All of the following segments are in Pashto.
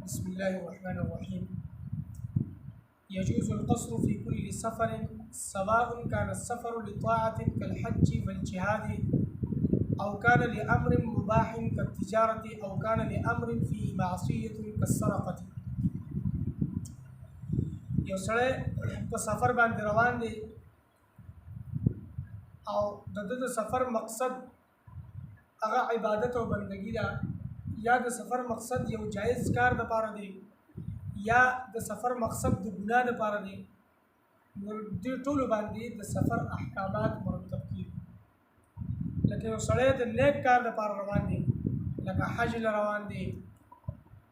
بسم الله الرحمن الرحيم. يجوز القصر في كل سفر سواء كان السفر لطاعة كالحج والجهاد أو كان لأمر مباح كالتجارة أو كان لأمر فيه معصية كالسرقة. یو سړی په سفر باندې روان دی او د سفر مقصد هغه عبادت او بندگی ده، یا د سفر مقصد یو جایز کار د پاره دی یا د سفر مقصد د ګناه د پاره دی، نو دې ټولو باندې د سفر احکامات مرتب کیږي. لکه یو سړی د نیک کار د پاره روان دی، لکه حج روان دی،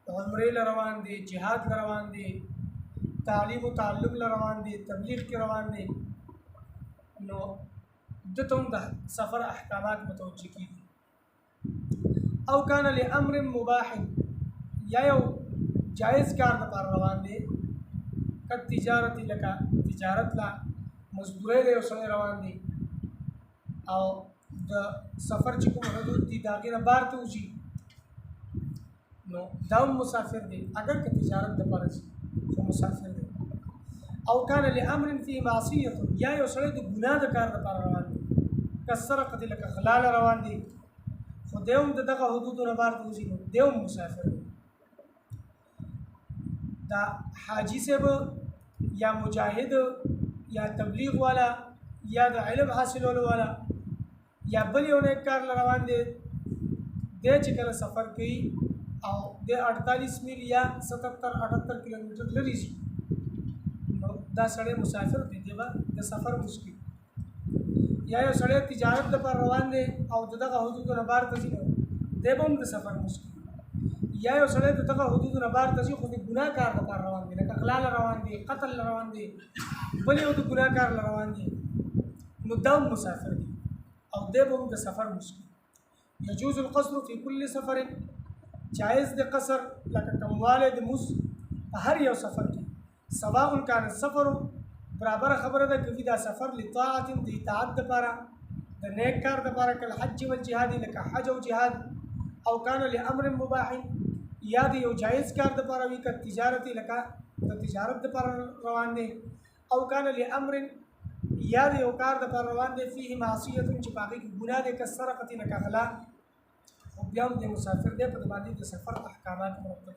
عمره روان دی، جهاد روان دی، تعلیم و تعلم روان دی، تبلیغ کې روان دی، نو دته هم د سفر احکامات متوجه کیږي. او کان لامر مباح یا یو جائز کار د پر روان دی، ک تجارت لکه تجارت لا مزدوري له سره روان دی او د سفر چې کوم حدود دي دا غیر بار ته وشي، نو دا مسافر دی. اگر که تجارت د پر شي خو مسافر دی. او کان لامر فی معصیه یا یو سره د ګناه د کار د پر روان دی، کسرقه لکه خلال روان دی، خو دیوم دغه حدودونه بار ته وشي، نو دیوم مسافر دی. دا حاجی صاحب یا مجاهد یا تبلیغ والا یا د علم حاصلولو والا یا بل یو نیک کار روان دی، د چې کله سفر کوي او د 48 میل یا 77-78 کیلومتر لري شي، نو دا سړی مسافر دی، دیبا د سفر مشکل. یا یو سړی تجارت د پر روان دی او دغه حدودونه بار ته ځي، دیبا هم د سفر مشکل. یا یو سړی دغه حدودونه بار ته ځي خو د ګناه کار د پر روان دی، لکه اغلال روان دی، قتل روان دی، بل یو د ګناه کار روان دی، نو دا مسافر دی او دیبا هم د سفر مشکل. يجوز القصر في كل سفر، جائز د قصر لکه کمواله د مس هر یو سفر کې، سواء كان السفر برابر خبره ده کوي دا سفر لطاعت د اطاعت لپاره د نیک کار لپاره کله حج او جهاد لکه حج او جهاد، او كان لامر مباح یا د یو جائز کار لپاره وی ک تجارت لکه د تجارت لپاره روان دي، او كان لامر یا د یو کار لپاره روان دي فيه معصیه چې باقي ګناه ده کسرقه لکه غلا، او بیا د مسافر دی په باندې د سفر احکامات مرتب